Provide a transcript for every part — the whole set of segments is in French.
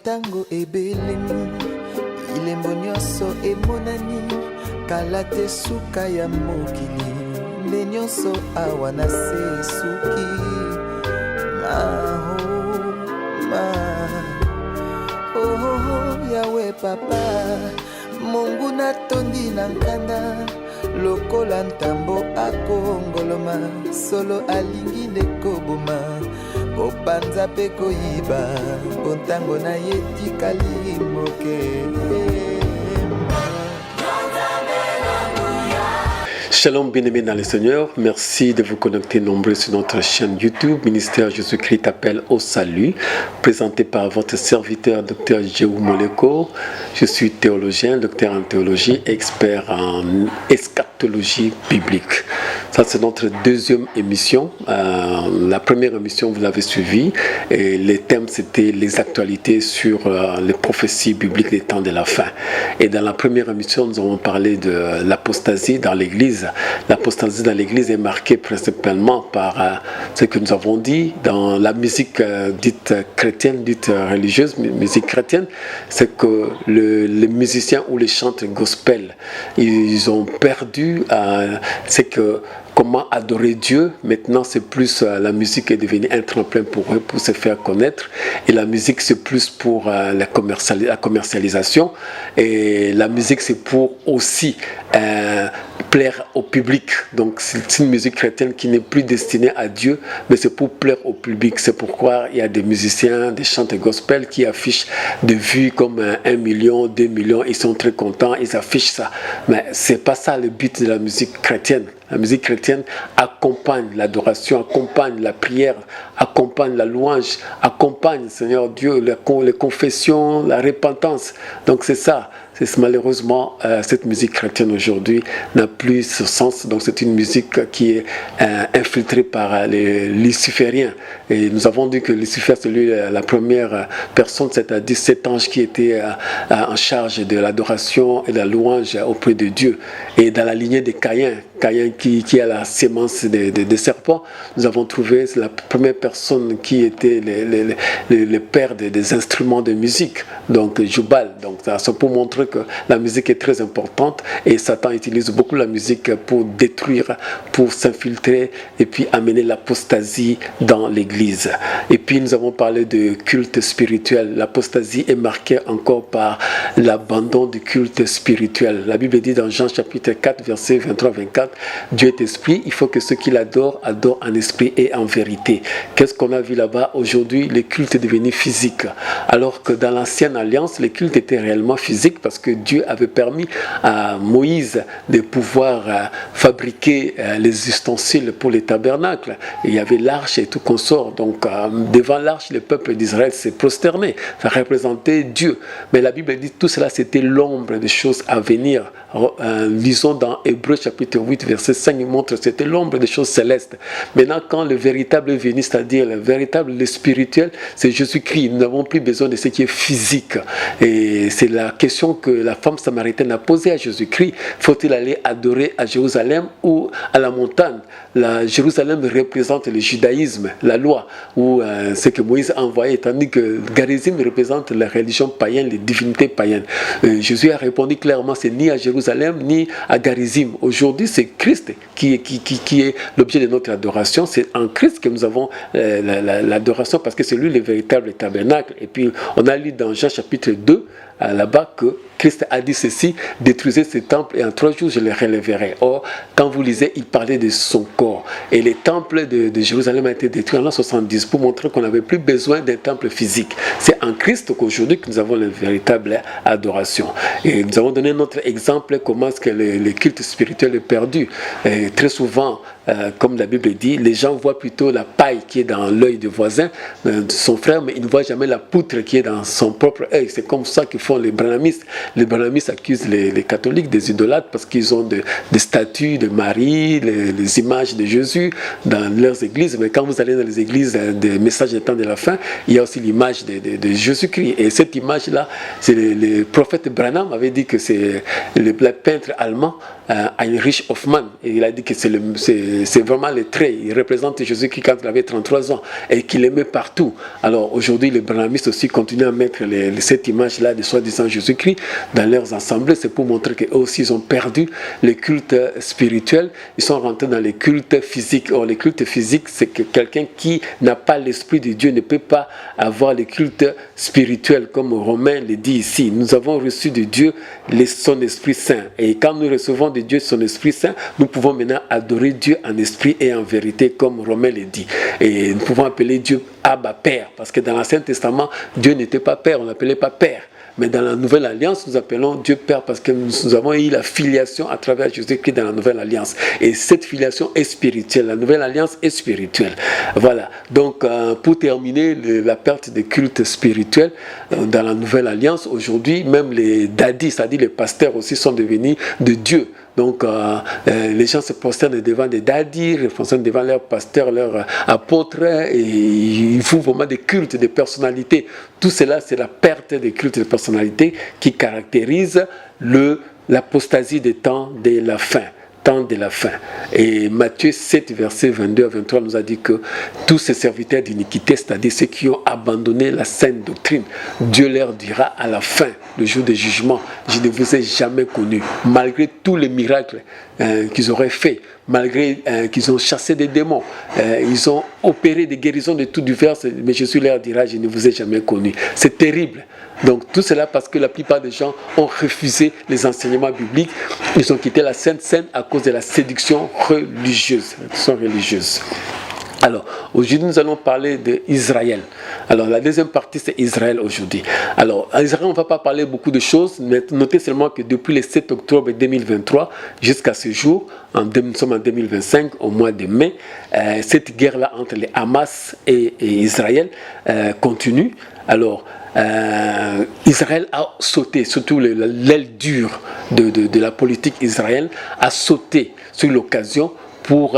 Ntango ebelemi ilembo nyonso emonani kala te suka ya mokili nde nyonso awa na se suki oh yawe papa Mungu natondi na nkanda lokola ntambo akongoloma solo alingi nde koboma kopanza pe koyiba bontango na ye tikali moke. Shalom bien-aimés dans le Seigneur, merci de vous connecter nombreux sur notre chaîne YouTube, Ministère Jésus-Christ appelle au salut, présenté par votre serviteur Dr Jéhou Moleko. Je suis théologien, docteur en théologie, expert en eschatologie biblique. Ça c'est notre deuxième émission. La première émission vous l'avez suivie et les thèmes c'était les actualités sur les prophéties bibliques des temps de la fin. Et dans la première émission nous avons parlé de l'apostasie dans l'église. L'apostasie dans l'église est marquée principalement par ce que nous avons dit dans la musique dite chrétienne, dite religieuse, musique chrétienne, c'est que les musiciens ou les chanteurs gospel, ils ont perdu c'est que comment adorer Dieu. Maintenant c'est plus la musique est devenue un tremplin pour eux pour se faire connaître et la musique c'est plus pour la commercialisation et la musique c'est pour aussi plaire au public. Donc c'est une musique chrétienne qui n'est plus destinée à Dieu mais c'est pour plaire au public. C'est pourquoi il y a des musiciens, des chanteurs gospel qui affichent des vues comme 1 million, 2 millions, ils sont très contents, ils affichent ça, mais c'est pas ça le but de la musique chrétienne. La musique chrétienne accompagne l'adoration, accompagne la prière, accompagne la louange, accompagne, Seigneur Dieu, les confessions, la repentance. Donc c'est ça. Malheureusement, cette musique chrétienne aujourd'hui n'a plus ce sens. Donc c'est une musique qui est infiltrée par les lucifériens. Et nous avons dit que Lucifer, c'est lui la première personne, c'est-à-dire cet ange qui était en charge de l'adoration et de la louange auprès de Dieu. Et dans la lignée de Caïn qui a la sémence des serpents, nous avons trouvé la première personne qui était le père des instruments de musique, donc Jubal. Donc c'est pour montrer que la musique est très importante et Satan utilise beaucoup la musique pour détruire, pour s'infiltrer et puis amener l'apostasie dans l'église. Et puis nous avons parlé de culte spirituel. L'apostasie est marquée encore par l'abandon du culte spirituel. La Bible dit dans Jean chapitre 4 verset 23-24, Dieu est esprit, il faut que ceux qui l'adorent adorent en esprit et en vérité. Qu'est-ce qu'on a vu là-bas? Aujourd'hui, le culte est devenu physique. Alors que dans l'ancienne alliance, le culte était réellement physique parce que Dieu avait permis à Moïse de pouvoir fabriquer les ustensiles pour les tabernacles. Et il y avait l'arche et tout consort. Donc devant l'arche, le peuple d'Israël s'est prosterné. Ça représentait Dieu. Mais la Bible dit que tout cela c'était l'ombre des choses à venir. Lisons dans Hébreux chapitre 8 verset 5, il montre que c'était l'ombre des choses célestes. Maintenant quand le véritable est venu, c'est-à-dire le véritable, le spirituel, c'est Jésus-Christ. Nous n'avons plus besoin de ce qui est physique. Et c'est la question que la femme samaritaine a posée à Jésus-Christ. Faut-il aller adorer à Jérusalem ou à la montagne? Jérusalem représente le judaïsme, la loi, ou ce que Moïse a envoyé, tandis que Garizim représente la religion païenne, les divinités païennes. Jésus a répondu clairement, c'est ni à Jérusalem ni à Garizim. Aujourd'hui, c'est Christ qui est l'objet de notre adoration. C'est en Christ que nous avons l'adoration parce que c'est lui le véritable tabernacle. Et puis, on a lu dans Jean chapitre 2, là-bas que Christ a dit ceci, détruisez ce temple et en 3 jours je les relèverai. Or, quand vous lisez, il parlait de son corps. Et les temples de Jérusalem a été détruit en l'an 70 pour montrer qu'on n'avait plus besoin d'un temple physique. C'est en Christ qu'aujourd'hui que nous avons la véritable adoration. Et nous avons donné notre exemple comment est-ce que le culte spirituel est perdu. Et très souvent, comme la Bible dit, les gens voient plutôt la paille qui est dans l'œil du voisin, de son frère, mais ils ne voient jamais la poutre qui est dans son propre œil. C'est comme ça qu'il font les branhamistes. Les branhamistes accusent les catholiques des idolâtres parce qu'ils ont des statues de Marie, les images de Jésus dans leurs églises. Mais quand vous allez dans les églises des messages des temps de la fin, il y a aussi l'image de Jésus-Christ. Et cette image-là, c'est le prophète Branham avait dit que c'est le peintre allemand Heinrich Hoffmann. Et il a dit que c'est vraiment le trait. Il représente Jésus-Christ quand il avait 33 ans et qu'il aimait partout. Alors aujourd'hui, les branhamistes aussi continuent à mettre cette image-là de soi-disant Jésus-Christ dans leurs assemblées. C'est pour montrer qu'eux aussi, ils ont perdu le culte spirituel. Ils sont rentrés dans les cultes physiques. Or, les cultes physiques, c'est que quelqu'un qui n'a pas l'Esprit de Dieu ne peut pas avoir le culte spirituel, comme Romain le dit ici. Nous avons reçu de Dieu son Esprit Saint. Et quand nous recevons de Dieu son Esprit Saint, nous pouvons maintenant adorer Dieu en esprit et en vérité, comme Romain le dit. Et nous pouvons appeler Dieu Abba Père, parce que dans l'Ancien Testament, Dieu n'était pas Père, on l'appelait pas Père. Mais dans la Nouvelle Alliance, nous appelons Dieu Père parce que nous avons eu la filiation à travers Jésus-Christ dans la Nouvelle Alliance. Et cette filiation est spirituelle. La Nouvelle Alliance est spirituelle. Voilà. Donc, pour terminer la perte de culte spirituel dans la Nouvelle Alliance, aujourd'hui, même les dadis, c'est-à-dire les pasteurs aussi, sont devenus de Dieu. Donc, les gens se prosternent devant des dadis, se prosternent devant leurs pasteurs, leurs apôtres, et ils font vraiment des cultes de personnalité. Tout cela, c'est la perte des cultes de personnalité qui caractérise l'apostasie des temps de la fin. Temps de la fin. Et Matthieu 7, verset 22 à 23 nous a dit que tous ces serviteurs d'iniquité, c'est-à-dire ceux qui ont abandonné la saine doctrine, Dieu leur dira à la fin, le jour du jugement, je ne vous ai jamais connus, malgré tous les miracles qu'ils auraient faits, malgré qu'ils ont chassé des démons, ils ont opéré des guérisons de tout divers, mais Jésus leur dira, je ne vous ai jamais connus. C'est terrible. Donc tout cela parce que la plupart des gens ont refusé les enseignements bibliques, ils ont quitté la Sainte Seine à cause de la séduction religieuse. Alors, aujourd'hui, nous allons parler d'Israël. Alors, la deuxième partie, c'est Israël aujourd'hui. Alors, à Israël, on ne va pas parler beaucoup de choses, mais notez seulement que depuis le 7 octobre 2023 jusqu'à ce jour, nous sommes en 2025, au mois de mai, cette guerre-là entre les Hamas et Israël continue. Alors, Israël a sauté, surtout l'aile dure de la politique israélienne, a sauté sur l'occasion pour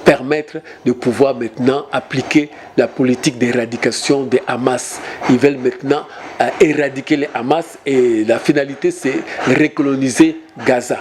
permettre de pouvoir maintenant appliquer la politique d'éradication des Hamas. Ils veulent maintenant éradiquer les Hamas et la finalité c'est recoloniser Gaza.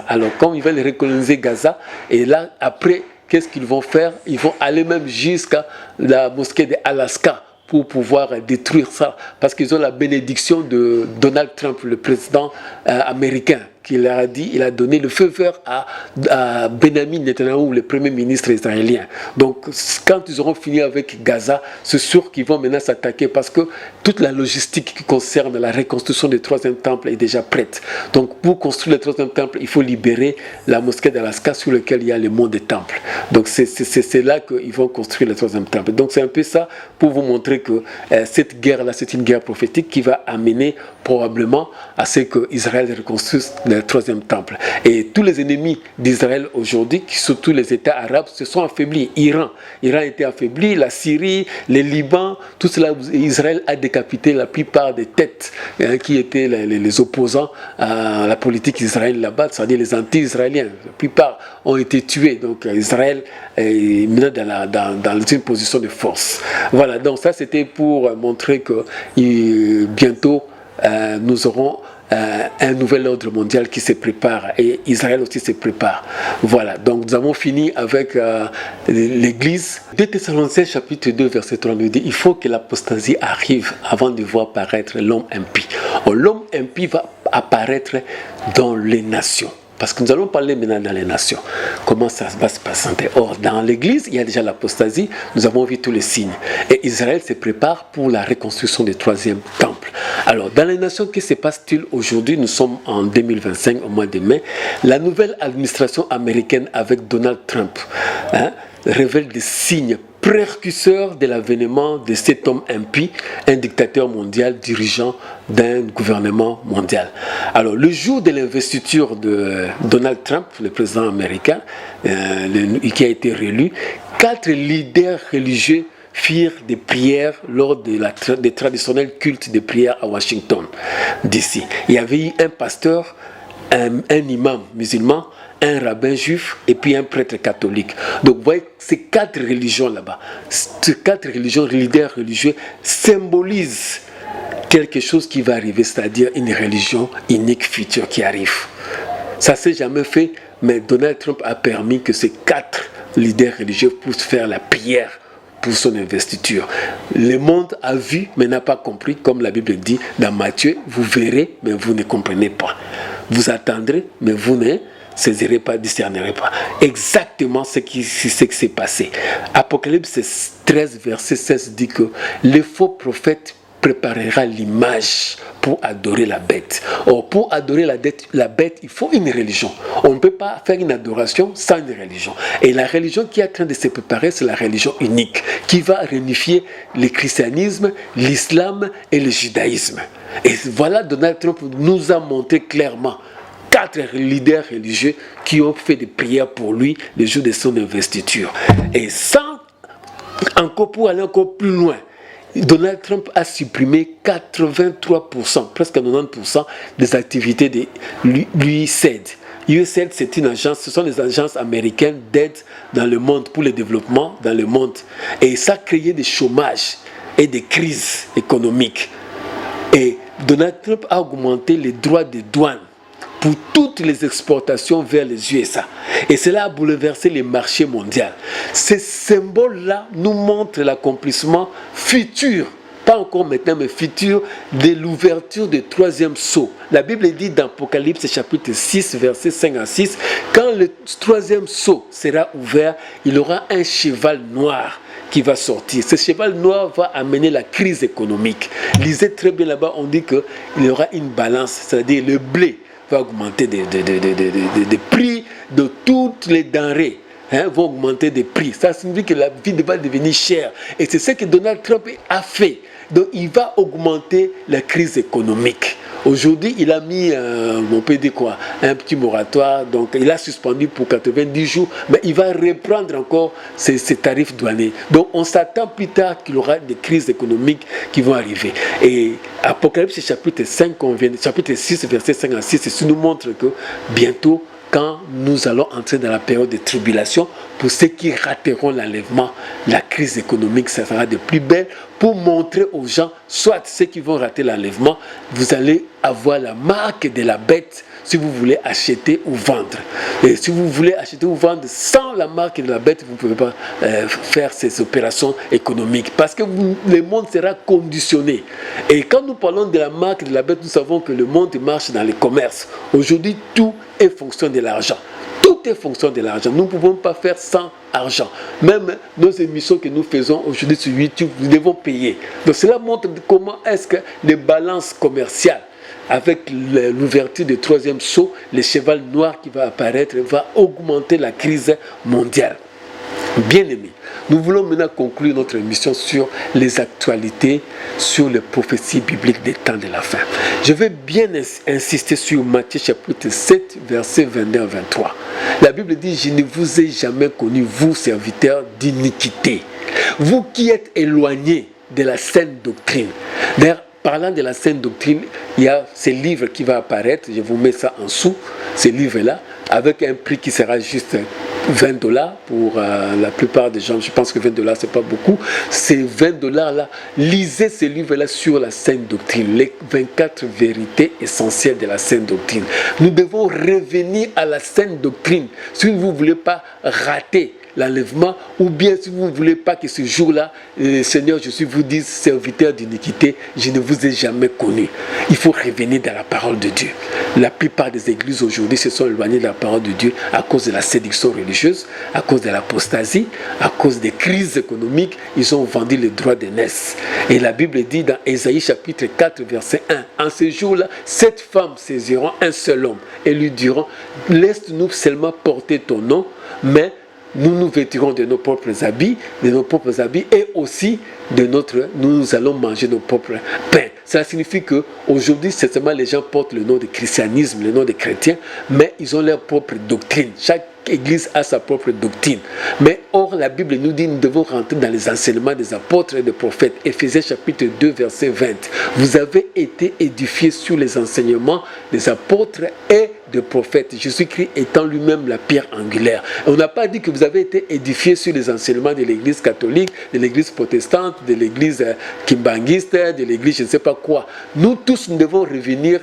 Alors comme ils veulent recoloniser Gaza, et là après, qu'est-ce qu'ils vont faire? Ils vont aller même jusqu'à la mosquée d'Alaska pour pouvoir détruire ça, parce qu'ils ont la bénédiction de Donald Trump, le président américain, qui leur a dit, il a donné le feu vert à Benjamin Netanyahu, le premier ministre israélien. Donc, quand ils auront fini avec Gaza, c'est sûr qu'ils vont maintenant s'attaquer parce que toute la logistique qui concerne la reconstruction du troisième temple est déjà prête. Donc, pour construire le troisième temple, il faut libérer la mosquée d'Alaska sur laquelle il y a le mont des temples. Donc, c'est là qu'ils vont construire le troisième temple. Donc, c'est un peu ça pour vous montrer que cette guerre-là, c'est une guerre prophétique qui va amener probablement à ce qu'Israël reconstruise le troisième temple. Et tous les ennemis d'Israël aujourd'hui, surtout les États arabes, se sont affaiblis. Iran était affaibli, la Syrie, le Liban, tout cela, Israël a décapité la plupart des têtes qui étaient les opposants à la politique israélienne là-bas, c'est-à-dire les anti-israéliens. La plupart ont été tués. Donc Israël est maintenant dans une position de force. Voilà, donc ça c'était pour montrer que bientôt nous aurons un nouvel ordre mondial qui se prépare et Israël aussi se prépare. Voilà, donc nous avons fini avec l'Église. 2 Thessaloniciens chapitre 2 verset 3 nous dit il faut que l'apostasie arrive avant de voir paraître l'homme impie. L'homme impie va apparaître dans les nations. Parce que nous allons parler maintenant dans les nations. Comment ça va se passer? Or, dans l'Église, il y a déjà l'apostasie. Nous avons vu tous les signes. Et Israël se prépare pour la reconstruction du troisième temple. Alors, dans les nations, que se passe-t-il aujourd'hui? Nous sommes en 2025, au mois de mai. La nouvelle administration américaine avec Donald Trump révèle des signes précurseur de l'avènement de cet homme impie, un dictateur mondial dirigeant d'un gouvernement mondial. Alors, le jour de l'investiture de Donald Trump, le président américain, qui a été réélu, 4 leaders religieux firent des prières lors des traditionnels cultes de prière à Washington, D.C. Il y avait eu un pasteur, un imam musulman, un rabbin juif et puis un prêtre catholique. Donc vous voyez, ces 4 religions là-bas, ces 4 religions, leaders religieux, symbolisent quelque chose qui va arriver, c'est-à-dire une religion unique future qui arrive. Ça ne s'est jamais fait, mais Donald Trump a permis que ces 4 leaders religieux puissent faire la prière pour son investiture. Le monde a vu, mais n'a pas compris, comme la Bible dit dans Matthieu, vous verrez, mais vous ne comprenez pas. Vous attendrez, mais vous ne saisirez pas, discernerez pas. Exactement ce qui s'est passé. Apocalypse 13, verset 16 dit que les faux prophètes préparera l'image pour adorer la bête. Or, pour adorer la bête, il faut une religion. On ne peut pas faire une adoration sans une religion. Et la religion qui est en train de se préparer, c'est la religion unique, qui va réunifier le christianisme, l'islam et le judaïsme. Et voilà, Donald Trump nous a montré clairement 4 leaders religieux qui ont fait des prières pour lui le jour de son investiture. Et sans, encore pour aller encore plus loin, Donald Trump a supprimé 83%, presque 90% des activités de l'USAID. USAID, c'est une agence, ce sont les agences américaines d'aide dans le monde, pour le développement dans le monde. Et ça a créé des chômages et des crises économiques. Et Donald Trump a augmenté les droits de douane pour toutes les exportations vers les USA. Et cela a bouleversé les marchés mondiaux. Ces symboles-là nous montrent l'accomplissement futur, pas encore maintenant, mais futur, de l'ouverture du 3e sceau. La Bible dit dans Apocalypse chapitre 6, versets 5 à 6, quand le 3e sceau sera ouvert, il y aura un cheval noir qui va sortir. Ce cheval noir va amener la crise économique. Lisez très bien là-bas, on dit qu'il y aura une balance, c'est-à-dire le blé va augmenter des prix de toutes les denrées, vont augmenter des prix. Ça signifie que la vie va devenir chère. Et c'est ce que Donald Trump a fait. Donc il va augmenter la crise économique. Aujourd'hui, il a mis, on peut dire quoi, un petit moratoire. Donc il a suspendu pour 90 jours, mais il va reprendre encore ses tarifs douaniers. Donc on s'attend plus tard qu'il y aura des crises économiques qui vont arriver. Et Apocalypse chapitre 5, chapitre 6, verset 5 à 6, ça nous montre que bientôt, quand nous allons entrer dans la période de tribulation, pour ceux qui rateront l'enlèvement, la crise économique, ça sera de plus belle, pour montrer aux gens, soit ceux qui vont rater l'enlèvement, vous allez avoir la marque de la bête si vous voulez acheter ou vendre. Et si vous voulez acheter ou vendre sans la marque de la bête, vous ne pouvez pas faire ces opérations économiques, parce que le monde sera conditionné. Et quand nous parlons de la marque de la bête, nous savons que le monde marche dans le commerce. Aujourd'hui, tout est fonction de l'argent. Tout est fonction de l'argent. Nous ne pouvons pas faire sans argent. Même nos émissions que nous faisons aujourd'hui sur YouTube, nous devons payer. Donc cela montre comment est-ce que les balances commerciales, avec l'ouverture du 3e sceau, le cheval noir qui va apparaître, va augmenter la crise mondiale. Bien aimé, nous voulons maintenant conclure notre émission sur les actualités, sur les prophéties bibliques des temps de la fin. Je vais bien insister sur Matthieu chapitre 7, versets 22 à 23. La Bible dit, je ne vous ai jamais connu, vous serviteurs d'iniquité, vous qui êtes éloignés de la saine doctrine. D'ailleurs, parlant de la saine doctrine, il y a ce livre qui va apparaître, je vous mets ça en dessous, ce livre-là, avec un prix qui sera juste $20 pour la plupart des gens. Je pense que $20 c'est pas beaucoup. Ces $20 là, lisez ce livre là sur la saine doctrine, les 24 vérités essentielles de la saine doctrine. Nous devons revenir à la saine doctrine si vous ne voulez pas rater l'enlèvement, ou bien si vous ne voulez pas que ce jour-là, le Seigneur Jésus vous dise, serviteur d'iniquité, je ne vous ai jamais connu. Il faut revenir dans la parole de Dieu. La plupart des églises aujourd'hui se sont éloignées de la parole de Dieu à cause de la séduction religieuse, à cause de l'apostasie, à cause des crises économiques. Ils ont vendu le droit d'aînesse. Et la Bible dit dans Ésaïe chapitre 4 verset 1, en ce jour-là, 7 femmes saisiront un seul homme et lui diront, laisse-nous seulement porter ton nom, mais nous nous vêtirons de nos propres habits, et aussi nous allons manger nos propres pains. Ça signifie qu'aujourd'hui, certainement, les gens portent le nom de christianisme, le nom de chrétien, mais ils ont leur propre doctrine. Chaque église a sa propre doctrine. Mais or, la Bible nous dit que nous devons rentrer dans les enseignements des apôtres et des prophètes. Éphésiens chapitre 2, verset 20. Vous avez été édifiés sur les enseignements des apôtres et des prophètes. Jésus-Christ étant lui-même la pierre angulaire. Et on n'a pas dit que vous avez été édifiés sur les enseignements de l'église catholique, de l'église protestante, de l'église kimbanguiste, de l'église je ne sais pas quoi. Nous tous, nous devons revenir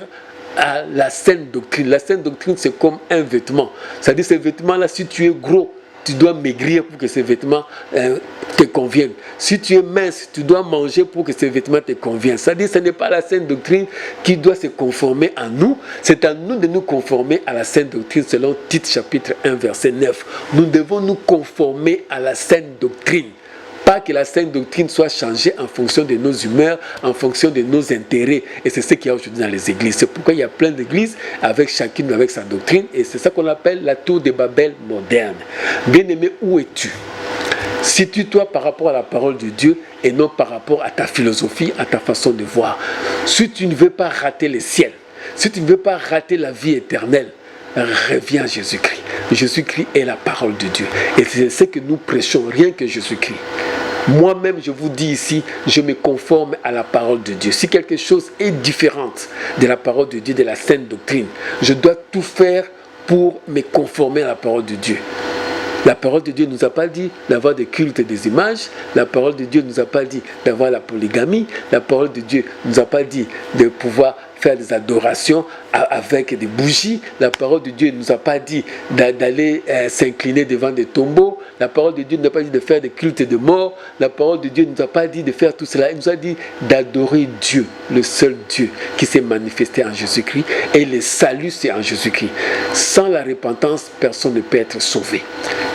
à la saine doctrine. La saine doctrine, c'est comme un vêtement. C'est-à-dire, ces vêtements-là, si tu es gros, tu dois maigrir pour que ces vêtements te conviennent. Si tu es mince, tu dois manger pour que ces vêtements te conviennent. C'est-à-dire, ce n'est pas la saine doctrine qui doit se conformer à nous. C'est à nous de nous conformer à la saine doctrine selon Tite chapitre 1, verset 9. Nous devons nous conformer à la saine doctrine. Pas que la saine doctrine soit changée en fonction de nos humeurs, en fonction de nos intérêts. Et c'est ce qu'il y a aujourd'hui dans les églises. C'est pourquoi il y a plein d'églises avec chacune avec sa doctrine. Et c'est ça qu'on appelle la tour de Babel moderne. Bien-aimé, où es-tu? Situe-toi par rapport à la parole de Dieu et non par rapport à ta philosophie, à ta façon de voir. Si tu ne veux pas rater le ciel, si tu ne veux pas rater la vie éternelle, reviens à Jésus-Christ. Jésus-Christ est la parole de Dieu. Et c'est ce que nous prêchons, rien que Jésus-Christ. Moi-même, je vous dis ici, je me conforme à la parole de Dieu. Si quelque chose est différent de la parole de Dieu, de la sainte doctrine, je dois tout faire pour me conformer à la parole de Dieu. La parole de Dieu ne nous a pas dit d'avoir des cultes et des images. La parole de Dieu ne nous a pas dit d'avoir la polygamie. La parole de Dieu ne nous a pas dit de pouvoir faire des adorations avec des bougies. La parole de Dieu ne nous a pas dit d'aller s'incliner devant des tombeaux. La parole de Dieu ne nous a pas dit de faire des cultes de mort. La parole de Dieu ne nous a pas dit de faire tout cela. Il nous a dit d'adorer Dieu, le seul Dieu qui s'est manifesté en Jésus-Christ. Et le salut, c'est en Jésus-Christ. Sans la repentance, personne ne peut être sauvé.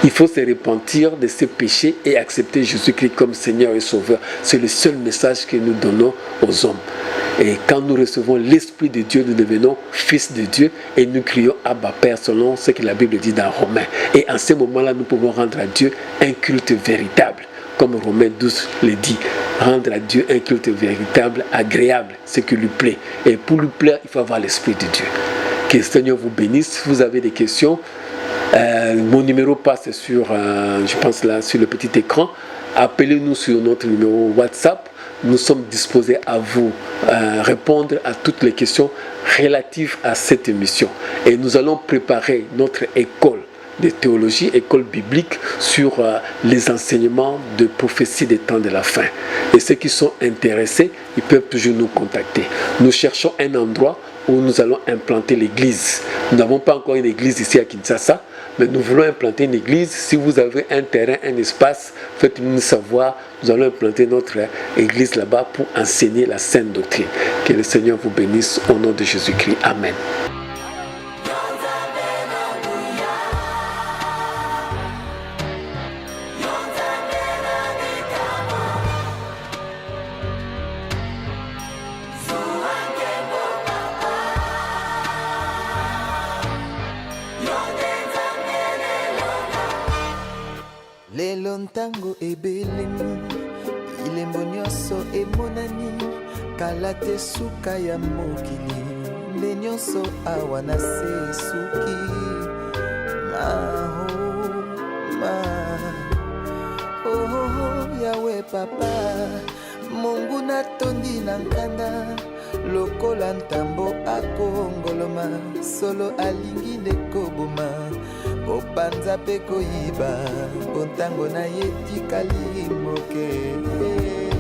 Il faut se repentir de ses péchés et accepter Jésus-Christ comme Seigneur et Sauveur. C'est le seul message que nous donnons aux hommes. Et quand nous recevons l'Esprit de Dieu, nous devenons fils de Dieu et nous crions Abba Père selon ce que la Bible dit dans Romains. Et en ce moment-là, nous pouvons rendre à Dieu un culte véritable. Comme Romains 12 le dit, rendre à Dieu un culte véritable, agréable, ce qui lui plaît. Et pour lui plaire, il faut avoir l'Esprit de Dieu. Que le Seigneur vous bénisse. Si vous avez des questions, mon numéro passe sur, je pense là, sur le petit écran. Appelez-nous sur notre numéro WhatsApp. Nous sommes disposés à vous répondre à toutes les questions relatives à cette émission. Et nous allons préparer notre école de théologie, école biblique, sur les enseignements de prophétie des temps de la fin. Et ceux qui sont intéressés, ils peuvent toujours nous contacter. Nous cherchons un endroit où nous allons implanter l'église. Nous n'avons pas encore une église ici à Kinshasa, mais nous voulons implanter une église. Si vous avez un terrain, un espace, faites-nous savoir. Nous allons implanter notre église là-bas pour enseigner la sainte doctrine. Que le Seigneur vous bénisse au nom de Jésus-Christ. Amen. Lelo ntango ebelemi ilembo nyonso emonani kala te suka ya mokili nde nyonso awa na se suki yawe papa Mungu natondi na nkanda lokola ntambo akongoloma solo alingi nde koboma kopanza mpe koyiba mpo ntango na ye tikali moke.